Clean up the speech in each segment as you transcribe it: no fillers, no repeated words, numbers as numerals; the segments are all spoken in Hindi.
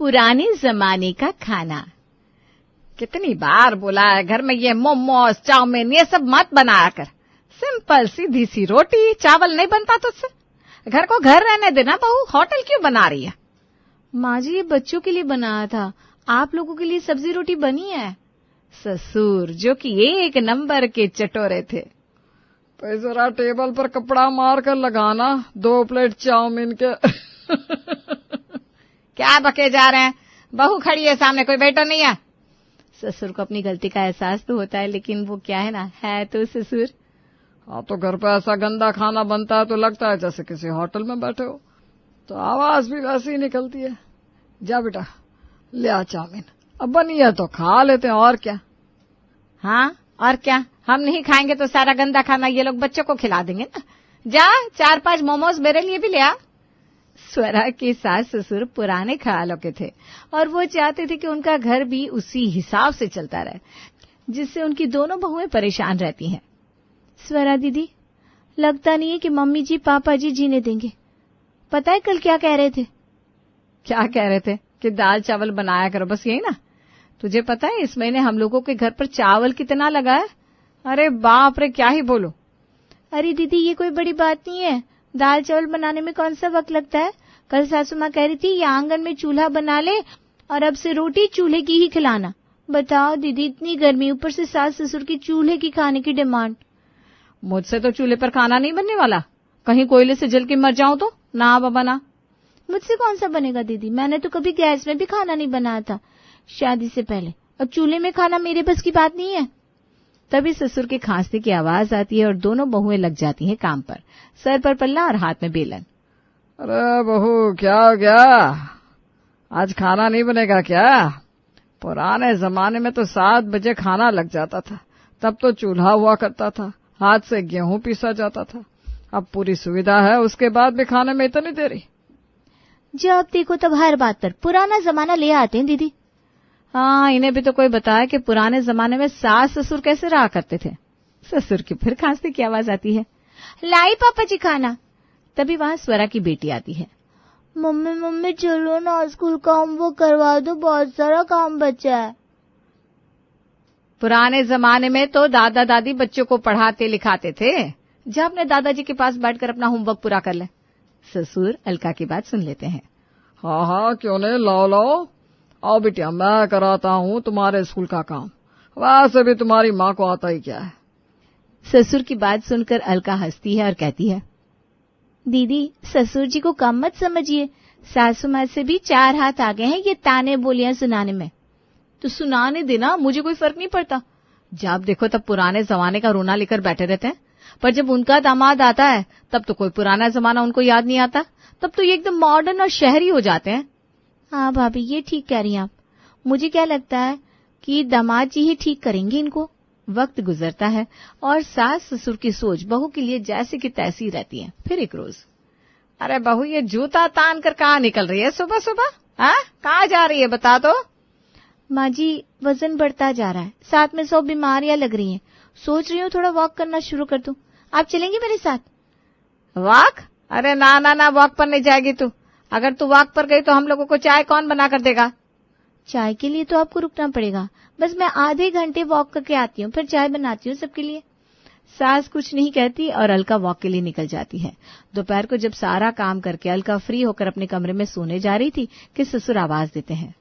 पुराने जमाने का खाना। कितनी बार बोला है घर में ये मोमोज चाउमीन ये सब मत बनाया कर। सिंपल सीधी सी रोटी चावल नहीं बनता तुझसे? घर को घर रहने देना बहू, होटल क्यों बना रही है? माँ जी ये बच्चों के लिए बनाया था, आप लोगों के लिए सब्जी रोटी बनी है। ससुर जो कि एक नंबर के चटोरे थे। तो जरा टेबल पर कपड़ा मार कर लगाना 2 प्लेट चाउमीन के। क्या बके जा रहे हैं? बहू खड़ी है सामने, कोई बेटा नहीं है। ससुर को अपनी गलती का एहसास तो होता है, लेकिन वो क्या है ना, है तो ससुर। हाँ तो घर पे ऐसा गंदा खाना बनता है तो लगता है जैसे किसी होटल में बैठे हो, तो आवाज भी वैसी ही निकलती है। जा बेटा ले आ चाउमीन, अब बनी है तो खा लेते हैं, और क्या। हाँ और क्या, हम नहीं खाएंगे तो सारा गंदा खाना ये लोग बच्चों को खिला देंगे ना। जा 4-5 मोमोज मेरे लिए भी ले आ। स्वरा के सास ससुर पुराने ख्यालों के थे और वो चाहते थे कि उनका घर भी उसी हिसाब से चलता रहे, जिससे उनकी दोनों बहुएं परेशान रहती हैं। स्वरा दीदी, लगता नहीं है कि मम्मी जी पापा जी जीने देंगे। पता है कल क्या कह रहे थे? क्या कह रहे थे? कि दाल चावल बनाया करो, बस यही ना? तुझे पता है इस महीने हम लोगों के घर पर चावल कितना लगा है? अरे बाप रे, क्या ही बोलो। अरे दीदी ये कोई बड़ी बात नहीं है, दाल चावल बनाने में कौन सा वक्त लगता है। कल सासू माँ कह रही थी ये आंगन में चूल्हा बना ले और अब से रोटी चूल्हे की ही खिलाना। बताओ दीदी, इतनी गर्मी, ऊपर से सास ससुर की चूल्हे की खाने की डिमांड। मुझसे तो चूल्हे पर खाना नहीं बनने वाला, कहीं कोयले से जल के मर जाऊं तो ना बाबा ना। मुझसे कौन सा बनेगा दीदी, मैंने तो कभी गैस में भी खाना नहीं बनाया था शादी से पहले, अब चूल्हे में खाना मेरे बस की बात नहीं है। तभी ससुर के खांसने की आवाज आती है और दोनों बहुएं लग जाती हैं काम पर, सर पर पल्ला और हाथ में बेलन। अरे बहू क्या हो गया, आज खाना नहीं बनेगा क्या? पुराने जमाने में तो 7 बजे खाना लग जाता था, तब तो चूल्हा हुआ करता था, हाथ से गेहूं पीसा जाता था। अब पूरी सुविधा है, उसके बाद भी खाने में इतनी देरी। जब देखो तब हर बात पर पुराना जमाना ले आते हैं दीदी। हाँ, इन्हें भी तो कोई बताया कि पुराने जमाने में सास ससुर कैसे रहा करते थे। ससुर की फिर खांसने की आवाज आती है। लाई पापा जी खाना। तभी वहां स्वरा की बेटी आती है। मम्मी मम्मी चलो ना, स्कूल का होमवर्क करवा दो, बहुत सारा काम बचा है। पुराने जमाने में तो दादा दादी बच्चों को पढ़ाते लिखाते थे, जा अपने दादाजी के पास बैठकर अपना होमवर्क पूरा कर ले। ससुर अलका की बात सुन लेते हैं। हाँ हाँ क्यों नहीं, लाओ लाओ, आओ बिटिया मैं कराता हूँ तुम्हारे स्कूल का काम, वैसे भी तुम्हारी माँ को आता ही क्या है। ससुर की बात सुनकर अलका हंसती है और कहती है, दीदी ससुर जी को कम मत समझिए, सासू माँ से भी 4 हाथ आगे हैं ये ताने बोलियां सुनाने में। तो सुनाने देना, मुझे कोई फर्क नहीं पड़ता। जब देखो तब पुराने जमाने का रोना लेकर बैठे रहते हैं, पर जब उनका दामाद आता है तब तो कोई पुराना जमाना उनको याद नहीं आता, तब तो ये एकदम मॉडर्न और शहरी हो जाते हैं। हाँ भाभी ये ठीक कह रही हैं आप, मुझे क्या लगता है कि दामाद जी ही ठीक करेंगे इनको। वक्त गुजरता है और सास ससुर की सोच बहू के लिए जैसी की तैसी रहती है। फिर एक रोज, अरे बहू ये जूता तान कर कहाँ निकल रही है सुबह सुबह? हाँ कहाँ जा रही है बता तो। माँ जी वजन बढ़ता जा रहा है, साथ में 100 बीमारियां लग रही हैं, सोच रही हूँ थोड़ा वॉक करना शुरू कर दूं, आप चलेंगी मेरे साथ? वॉक? अरे ना ना ना, वॉक पर नहीं जाएगी तू। अगर तू वॉक पर गई तो हम लोगों को चाय कौन बना कर देगा? चाय के लिए तो आपको रुकना पड़ेगा, बस मैं आधे घंटे वॉक करके आती हूँ, फिर चाय बनाती हूँ सबके लिए। सास कुछ नहीं कहती और अलका वॉक के लिए निकल जाती है। दोपहर को जब सारा काम करके अलका फ्री होकर अपने कमरे में सोने जा रही थी कि ससुर आवाज देते हैं,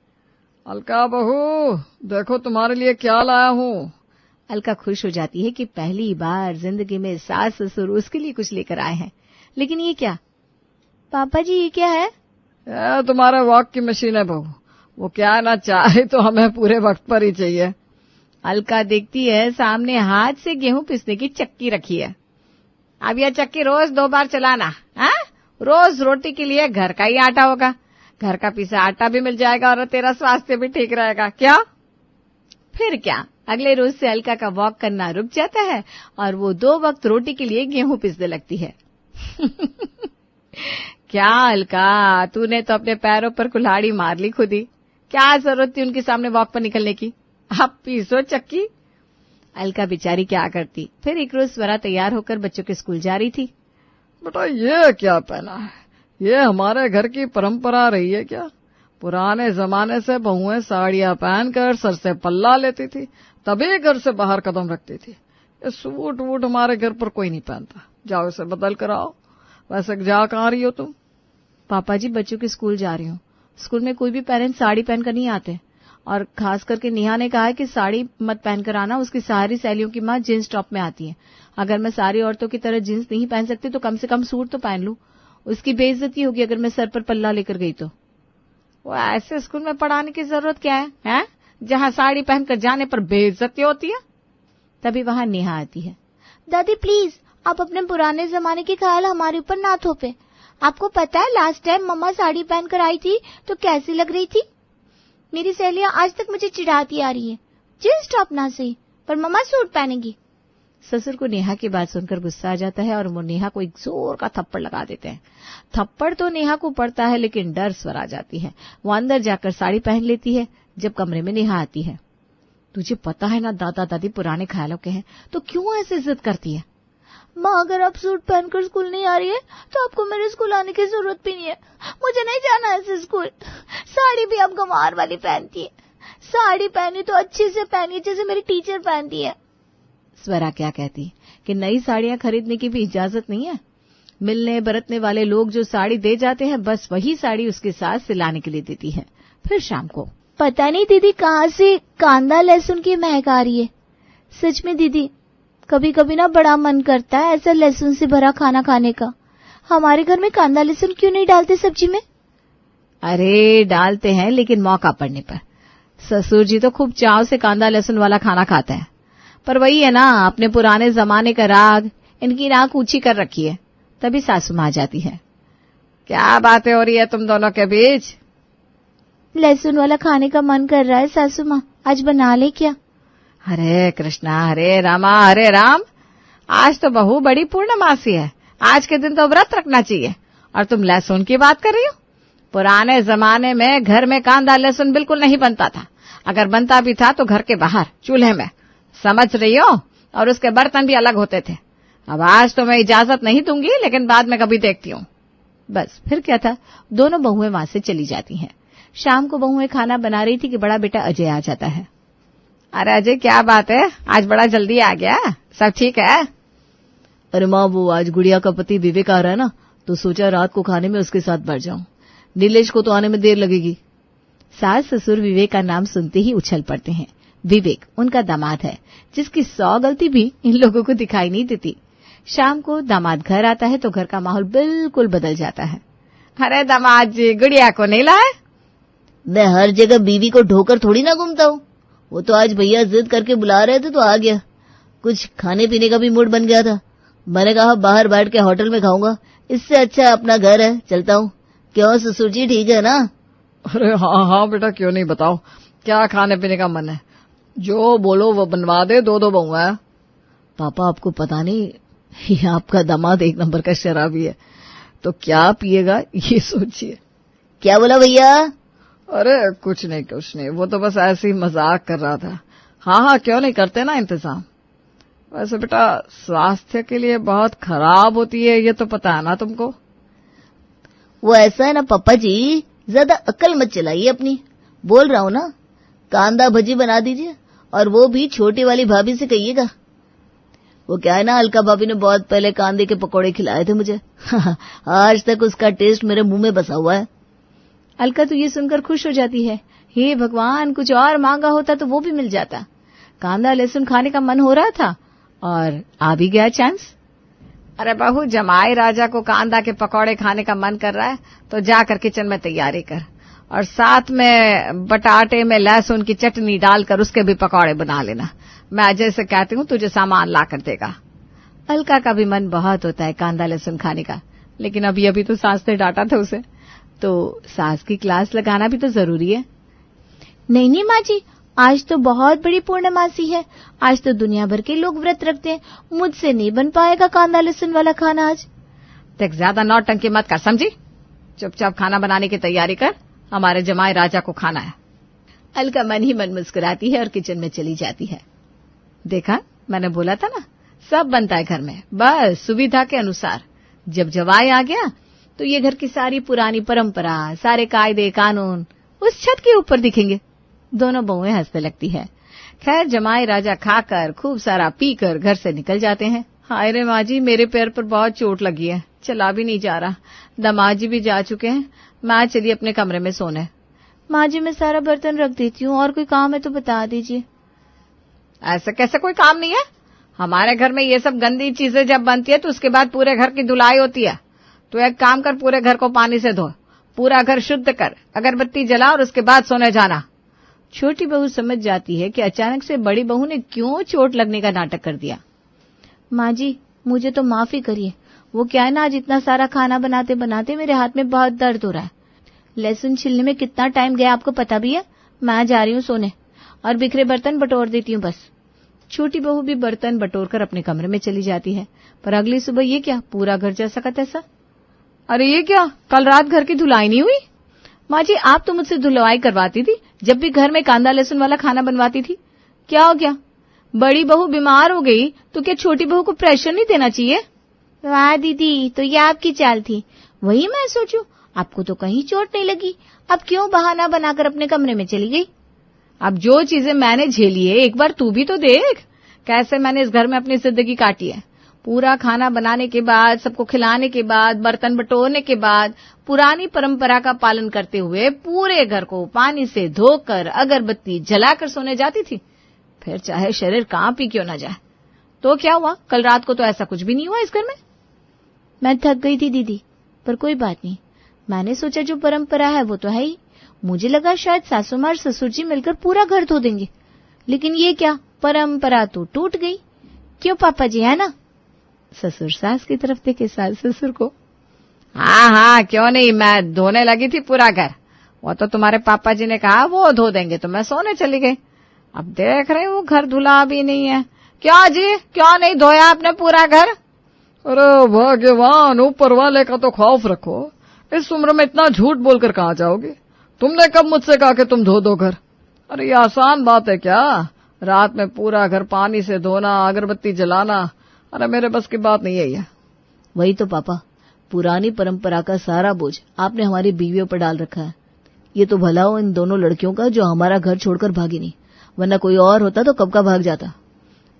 अलका बहू देखो तुम्हारे लिए क्या लाया हूँ। अलका खुश हो जाती है कि पहली बार जिंदगी में सास ससुर उसके लिए कुछ लेकर आए हैं। लेकिन ये क्या? पापा जी ये क्या है? तुम्हारे वॉक की मशीन है बहू, वो क्या है ना, चाय तो हमें पूरे वक्त पर ही चाहिए। अलका देखती है सामने हाथ से गेहूं पीसने की चक्की रखी है। अब यह चक्की रोज 2 बार चलाना, हाँ? रोज रोटी के लिए घर का ही आटा होगा, घर का पीसा आटा भी मिल जाएगा और तेरा स्वास्थ्य भी ठीक रहेगा। क्या? फिर क्या, अगले रोज से अलका का वॉक करना रुक जाता है और वो 2 वक्त रोटी के लिए गेहूं पीसने लगती है। क्या अलका, तूने तो अपने पैरों पर कुल्हाड़ी मार ली खुद ही, क्या जरूरत थी उनके सामने वॉक पर निकलने की? अब पीसो चक्की। अलका बेचारी क्या करती। फिर एक रोज स्वरा तैयार होकर बच्चों के स्कूल जा रही थी। बेटा ये क्या पहना है, ये हमारे घर की परंपरा रही है क्या? पुराने जमाने से बहुएं साड़ियां पहनकर सर से पल्ला लेती थी, तभी घर से बाहर कदम रखती थी। ये सूट वूट हमारे घर पर कोई नहीं पहनता। जाओ इसे बदल कर आओ। वैसे जा कहाँ रही हो तुम? पापा जी, बच्चों के स्कूल जा रही हूँ। स्कूल में कोई भी पेरेंट्स साड़ी पहनकर नहीं आते, और खास करके नेहा ने कहा है कि साड़ी मत पहनकर आना। उसकी सारी सहेलियों की माँ जींस टॉप में आती है। अगर मैं सारी औरतों की तरह जींस नहीं पहन सकती तो कम से कम सूट तो पहन लूं। उसकी बेइज्जती होगी अगर मैं सर पर पल्ला लेकर गई तो। वो ऐसे स्कूल में पढ़ाने की जरूरत क्या है, हैं? जहाँ साड़ी पहनकर जाने पर बेइज्जती होती है। तभी वहां नेहा आती है। दादी प्लीज, आप अपने पुराने जमाने के ख्याल हमारे ऊपर ना थोपे। आपको पता है लास्ट टाइम मम्मा साड़ी पहनकर आई थी तो कैसी लग रही थी? मेरी सहेलियां आज तक मुझे चिढ़ाती आ रही है। जींस टॉप ना सही, पर मम्मा सूट पहनेगी। ससुर को नेहा की बात सुनकर गुस्सा आ जाता है और वो नेहा को एक जोर का थप्पड़ लगा देते हैं। थप्पड़ तो नेहा को पड़ता है, लेकिन डर स्वर आ जाती है। वो अंदर जाकर साड़ी पहन लेती है। जब कमरे में नेहा आती है, तुझे पता है ना दादा दादी पुराने ख्यालों के हैं, तो क्यों ऐसे जिद करती है? माँ, अगर आप सूट पहनकर स्कूल नहीं आ रही है तो आपको मेरे स्कूल आने की जरूरत भी नहीं है। मुझे नहीं जाना ऐसे स्कूल। साड़ी भी आप गंवार वाली पहनती है। साड़ी पहनी तो अच्छे से पहनी जैसे मेरी टीचर पहनती है। स्वरा क्या कहती कि नई साड़ियां खरीदने की भी इजाजत नहीं है। मिलने बरतने वाले लोग जो साड़ी दे जाते हैं, बस वही साड़ी उसके साथ सिलाने के लिए देती है। फिर शाम को, पता नहीं दीदी कहाँ से कांदा लहसुन की महक आ रही है। सच में दीदी, कभी कभी ना बड़ा मन करता है ऐसा लहसुन से भरा खाना खाने का। हमारे घर में कांदा लहसुन क्यों नहीं डालते सब्जी में? अरे डालते हैं, लेकिन मौका पड़ने पर। ससुर जी तो खूब चाव से कांदा लहसुन वाला खाना खाते हैं, पर वही है ना, अपने पुराने जमाने का राग इनकी नाक ऊंची कर रखी है। तभी सासू माँ आ जाती है। क्या बातें हो रही है तुम दोनों के बीच? लहसुन वाला खाने का मन कर रहा है सासू माँ, आज बना ले क्या? हरे कृष्णा हरे रामा हरे राम। आज तो बहू बड़ी पूर्णमासी है। आज के दिन तो व्रत रखना चाहिए, और तुम लहसुन की बात कर रही हो? पुराने जमाने में घर में कांदा लहसुन बिल्कुल नहीं बनता था। अगर बनता भी था तो घर के बाहर चूल्हे में, समझ रही हो? और उसके बर्तन भी अलग होते थे। अब आज तो मैं इजाजत नहीं दूंगी, लेकिन बाद में कभी देखती हूँ। बस फिर क्या था, दोनों बहुएं वहां से चली जाती हैं। शाम को बहुएं खाना बना रही थी कि बड़ा बेटा अजय आ जाता है। अरे अजय, क्या बात है, आज बड़ा जल्दी आ गया? सब ठीक है? अरे माँ, वो आज गुड़िया का पति विवेक आ रहा है ना, तो सोचा रात को खाने में उसके साथ बैठ जाऊं। नीलेश को तो आने में देर लगेगी। सास ससुर विवेक का नाम सुनते ही उछल पड़ते हैं। विवेक उनका दामाद है, जिसकी 100 गलती भी इन लोगों को दिखाई नहीं देती। शाम को दामाद घर आता है तो घर का माहौल बिल्कुल बदल जाता है। अरे दामाद जी, गुड़िया को नहीं लाए? मैं हर जगह बीवी को ढोकर थोड़ी ना घूमता हूँ। वो तो आज भैया जिद करके बुला रहे थे तो आ गया। कुछ खाने पीने का भी मूड बन गया था। मैंने कहा बाहर बैठ के होटल में खाऊंगा, इससे अच्छा अपना घर है, चलता हूँ। क्यों ससुर जी, ठीक है ना? अरे हाँ हाँ बेटा, क्यों नहीं, बताओ क्या खाने पीने का मन है? जो बोलो वो बनवा दे। 2 बहुएं है। पापा, आपको पता नहीं, ये आपका दामाद एक नंबर का शराबी है, तो क्या पिएगा ये सोचिए। क्या बोला भैया? अरे कुछ नहीं, वो तो बस ऐसे ही मजाक कर रहा था। हाँ हाँ, क्यों नहीं, करते ना इंतजाम। वैसे बेटा स्वास्थ्य के लिए बहुत खराब होती है, ये तो पता है ना तुमको? वो ऐसा है ना पापा जी, ज्यादा अक्ल मत चलाइए अपनी। बोल रहा हूँ ना, कांदा भजी बना दीजिए, और वो भी छोटी वाली भाभी से कहिएगा। वो क्या है ना, अलका भाभी ने बहुत पहले कांदे के पकौड़े खिलाए थे मुझे। आज तक उसका टेस्ट मेरे मुंह में बसा हुआ है। अलका तो ये सुनकर खुश हो जाती है। हे भगवान, कुछ और मांगा होता तो वो भी मिल जाता। कांदा लहसुन खाने का मन हो रहा था और आ भी गया चांस। अरे बहू, जमाई राजा को कांदा के पकौड़े खाने का मन कर रहा है तो जाकर किचन में तैयारी कर, और साथ में बटाटे में लहसुन की चटनी डालकर उसके भी पकौड़े बना लेना। मैं अजय से कहती हूँ तुझे सामान ला कर देगा। अलका का भी मन बहुत होता है कांदा लहसुन खाने का, लेकिन अभी तो सास ने डांटा था उसे, तो सास की क्लास लगाना भी तो जरूरी है। नहीं माँ जी, आज तो बहुत बड़ी पूर्णमासी है। आज तो दुनिया भर के लोग व्रत रखते हैं। मुझसे नहीं बन पाएगा कांदा लहसुन वाला खाना आज। देख, ज्यादा नौटंकी मत कर, समझी? चुपचाप खाना बनाने की तैयारी कर, हमारे जमाई राजा को खाना है। अलका मन ही मन मुस्कुराती है और किचन में चली जाती है। देखा, मैंने बोला था ना, सब बनता है घर में, बस सुविधा के अनुसार। जब जवाई आ गया तो ये घर की सारी पुरानी परंपरा, सारे कायदे कानून उस छत के ऊपर दिखेंगे। दोनों बहुएं हंसने लगती है। खैर जमाई राजा खाकर खूब सारा पीकर घर से निकल जाते हैं। हाय रे माँ जी, मेरे पैर पर बहुत चोट लगी है, चला भी नहीं जा रहा। दामाद जी भी जा चुके हैं, मैं चलिए अपने कमरे में सोने। माँ जी मैं सारा बर्तन रख देती हूँ, और कोई काम है तो बता दीजिए। ऐसा कैसे कोई काम नहीं है? हमारे घर में ये सब गंदी चीजें जब बनती है तो उसके बाद पूरे घर की धुलाई होती है। तो एक काम कर, पूरे घर को पानी से धो, पूरा घर शुद्ध कर, अगरबत्ती जला और उसके बाद सोने जाना। छोटी बहू समझ जाती है कि अचानक से बड़ी बहू ने क्यों चोट लगने का नाटक कर दिया। माँ जी मुझे तो माफी करिए, वो क्या है ना, आज इतना सारा खाना बनाते बनाते मेरे हाथ में बहुत दर्द हो रहा है। लहसुन छिलने में कितना टाइम गया आपको पता भी है। मैं जा रही हूँ सोने और बिखरे बर्तन बटोर देती हूँ बस। छोटी बहू भी बर्तन बटोर कर अपने कमरे में चली जाती है। पर अगली सुबह ये क्या, पूरा घर जैसा का तैसा। अरे ये क्या, कल रात घर की धुलाई नहीं हुई? माँ जी आप तो मुझसे धुलवाई करवाती थी जब भी घर में कांदा लहसुन वाला खाना बनवाती थी। क्या हो गया, बड़ी बहू बीमार हो गई तो क्या छोटी बहू को प्रेशर नहीं देना चाहिए? वाह दीदी, तो ये आपकी चाल थी। वही मैं सोचूं, आपको तो कहीं चोट नहीं लगी, अब क्यों बहाना बनाकर अपने कमरे में चली गई? अब जो चीजें मैंने झेली है एक बार तू भी तो देख, कैसे मैंने इस घर में अपनी जिंदगी काटी है। पूरा खाना बनाने के बाद, सबको खिलाने के बाद, बर्तन बटोरने के बाद, पुरानी परंपरा का पालन करते हुए पूरे घर को पानी से धोकर अगरबत्ती जलाकर सोने जाती थी। फिर चाहे शरीर कांप ही क्यों न जाए। तो क्या हुआ, कल रात को तो ऐसा कुछ भी नहीं हुआ इस घर में। मैं थक गई थी दीदी, पर कोई बात नहीं। मैंने सोचा जो परंपरा है वो तो है ही। मुझे लगा शायद सासू माँ और ससुर जी मिलकर पूरा घर धो देंगे, लेकिन ये क्या, परंपरा तो टूट गई। क्यों पापा जी, है ना? ससुर सास की तरफ देखे सास ससुर को। हाँ हाँ क्यों नहीं, मैं धोने लगी थी पूरा घर। वो तो तुम्हारे पापा जी ने कहा वो धो देंगे तो मैं सोने चली गई। अब देख रही हूँ घर धुला भी नहीं है। क्या जी, क्यों नहीं धोया आपने पूरा घर? अरे भगवान, ऊपर वाले का तो खौफ रखो। इस उम्र में इतना झूठ बोलकर कहाँ जाओगे? तुमने कब मुझसे कहा कि तुम धो दो घर? अरे ये आसान बात है क्या? रात में पूरा घर पानी से धोना, अगरबत्ती जलाना, अरे मेरे बस की बात नहीं है ये। वही तो पापा, पुरानी परंपरा का सारा बोझ आपने हमारी बीवियों पर डाल रखा है। ये तो भला हो इन दोनों लड़कियों का जो हमारा घर छोड़कर भागी नहीं, वरना कोई और होता तो कब का भाग जाता।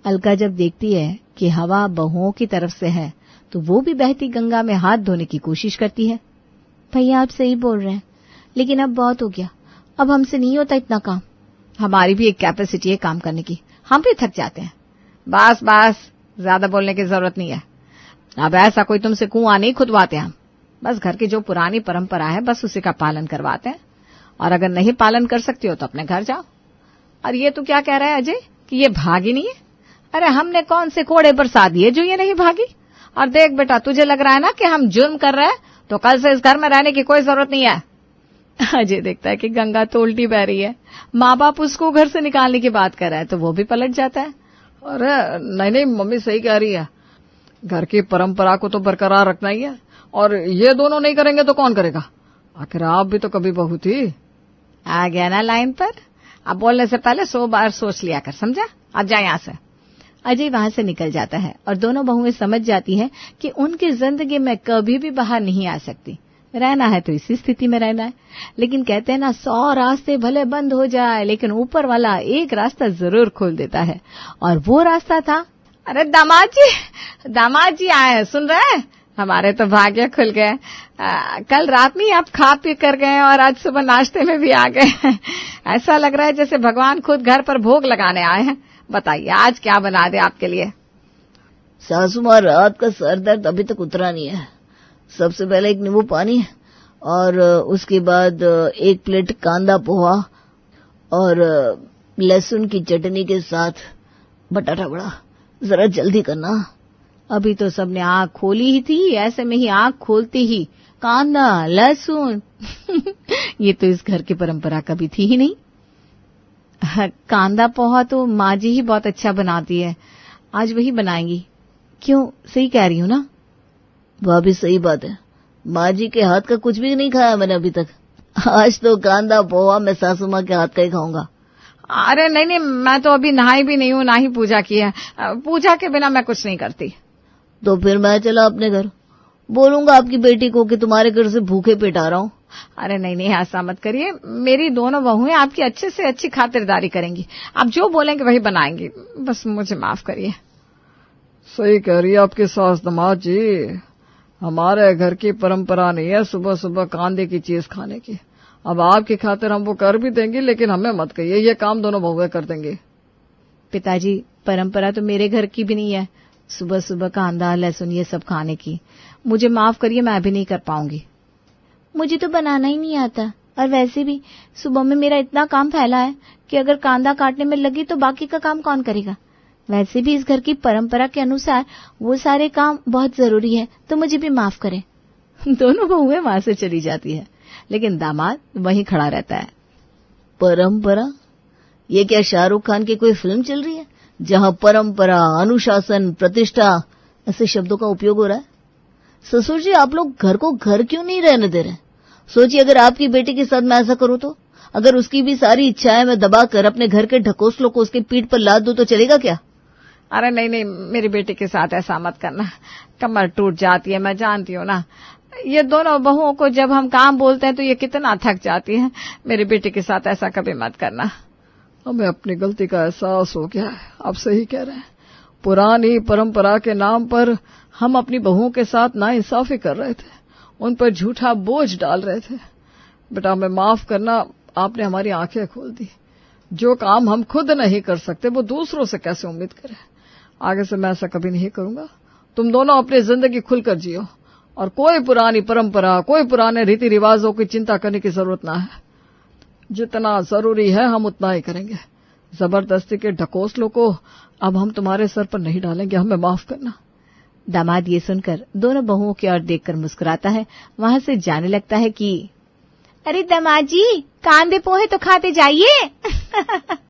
अलका जब देखती है कि हवा बहुओं की तरफ से है तो वो भी बहती गंगा में हाथ धोने की कोशिश करती है। भैया आप सही बोल रहे हैं, लेकिन अब बहुत हो गया, अब हमसे नहीं होता इतना काम। हमारी भी एक कैपेसिटी है काम करने की, हम भी थक जाते हैं। बस बस, ज्यादा बोलने की जरूरत नहीं है। अब ऐसा कोई तुमसे कुआं नहीं खुदवाते हम, बस घर की जो पुरानी परंपरा है बस उसी का पालन करवाते हैं। और अगर नहीं पालन कर सकती हो तो अपने घर जाओ। और ये तू क्या कह रहा है अजय कि ये भागी नहीं है? अरे हमने कौन से कोड़े बरसा दिए जो ये नहीं भागी? और देख बेटा, तुझे लग रहा है ना कि हम जुर्म कर रहे हैं, तो कल से इस घर में रहने की कोई जरूरत नहीं है। अजय देखता है कि गंगा तो उल्टी बह रही है, माँ बाप उसको घर से निकालने की बात कर रहा है तो वो भी पलट जाता है। अरे नहीं नहीं, मम्मी सही कह रही है, घर की परंपरा को तो बरकरार रखना ही है, और ये दोनों नहीं करेंगे तो कौन करेगा? आखिर आप भी तो कभी बहू थी। आ गया ना लाइन पर? अब बोलने से पहले 100 बार सोच लिया कर, समझा? अब जा यहाँ से। अजय वहां से निकल जाता है और दोनों बहुएं समझ जाती हैं कि उनकी जिंदगी में कभी भी बाहर नहीं आ सकती। रहना है तो इसी स्थिति में रहना है। लेकिन कहते हैं ना, 100 रास्ते भले बंद हो जाए लेकिन ऊपर वाला एक रास्ता जरूर खोल देता है, और वो रास्ता था। अरे दामाद जी आए, सुन रहे हैं? हमारे तो भाग्य खुल गए। कल रात में आप खा पी कर गए और आज सुबह नाश्ते में भी आ गए। ऐसा लग रहा है जैसे भगवान खुद घर पर भोग लगाने आए हैं। बताइए आज क्या बना दे आपके लिए? सासू माँ, रात का सर दर्द अभी तक उतरा नहीं है। सबसे पहले एक नींबू पानी और उसके बाद 1 प्लेट कांदा पोहा और लहसुन की चटनी के साथ बटाटा वड़ा। जरा जल्दी करना। अभी तो सबने आंख खोली ही थी, ऐसे में ही आंख खोलते ही कांदा लहसुन ये तो इस घर की परंपरा कभी थी ही नहीं। कांदा पोहा तो माँ जी ही बहुत अच्छा बनाती है, आज वही बनाएंगी। क्यों, सही कह रही हूँ ना? वह भी सही बात है, माँ जी के हाथ का कुछ भी नहीं खाया मैंने अभी तक। आज तो कांदा पोहा मैं सासू माँ के हाथ का ही खाऊंगा। अरे नहीं, मैं तो अभी नहाई भी नहीं हूँ, ना ही पूजा की है। पूजा के बिना मैं कुछ नहीं करती। तो फिर मैं चला अपने घर, बोलूंगा आपकी बेटी को कि तुम्हारे घर से भूखे पेट आ रहा हूँ। अरे नहीं नहीं, ऐसा मत करिए। मेरी दोनों बहुएं आपकी अच्छे से अच्छी खातिरदारी करेंगी। आप जो बोलेंगे वही बनाएंगी। बस मुझे माफ करिए। सही कह रही है आपकी सास दामाद जी। हमारे घर की परंपरा नहीं है सुबह सुबह कांदे की चीज खाने की। अब आपकी खातिर हम वो कर भी देंगे, लेकिन हमें मत कहिए, ये काम दोनों बहुएं कर देंगे। पिताजी, परंपरा तो मेरे घर की भी नहीं है सुबह सुबह कांदा लहसुन ये सब खाने की। मुझे माफ करिए, मैं अभी नहीं कर पाऊंगी। मुझे तो बनाना ही नहीं आता, और वैसे भी सुबह में मेरा इतना काम फैला है कि अगर कांदा काटने में लगी तो बाकी का काम कौन करेगा। वैसे भी इस घर की परंपरा के अनुसार वो सारे काम बहुत जरूरी है, तो मुझे भी माफ करें। दोनों बहुएं वहां से चली जाती है, लेकिन दामाद वहीं खड़ा रहता है। परंपरा? ये क्या शाहरुख खान की कोई फिल्म चल रही है जहां परंपरा, अनुशासन, प्रतिष्ठा ऐसे शब्दों का उपयोग हो रहा है? ससुर जी, आप लोग घर को घर क्यों नहीं रहने दे रहे? सोचिए, अगर आपकी बेटी के साथ मैं ऐसा करूं तो, अगर उसकी भी सारी इच्छाएं मैं दबाकर अपने घर के ढकोसलों को उसके पीठ पर लाद दूं तो चलेगा क्या? अरे नहीं नहीं, मेरी बेटी के साथ ऐसा मत करना, कमर टूट जाती है, मैं जानती हूँ ना। ये दोनों बहुओं को जब हम काम बोलते हैं तो ये कितना थक जाती है। मेरी बेटी के साथ ऐसा कभी मत करना। हमें अपनी गलती का एहसास हो गया है। आप सही कह रहे हैं। पुरानी परंपरा के नाम पर हम अपनी बहुओं के साथ नाइंसाफी कर रहे थे, उन पर झूठा बोझ डाल रहे थे। बेटा, हमें माफ करना, आपने हमारी आंखें खोल दी। जो काम हम खुद नहीं कर सकते वो दूसरों से कैसे उम्मीद करें। आगे से मैं ऐसा कभी नहीं करूंगा। तुम दोनों अपनी जिंदगी खुलकर जियो, और कोई पुरानी परंपरा, कोई पुराने रीति रिवाजों की चिंता करने की जरूरत ना है। जितना जरूरी है हम उतना ही करेंगे। जबरदस्ती के ढकोसलों को अब हम तुम्हारे सर पर नहीं डालेंगे। हमें माफ करना। दामाद ये सुनकर दोनों बहुओं की ओर देखकर मुस्कुराता है, वहां से जाने लगता है कि अरे दामाद जी, कांदे पोहे तो खाते जाइए।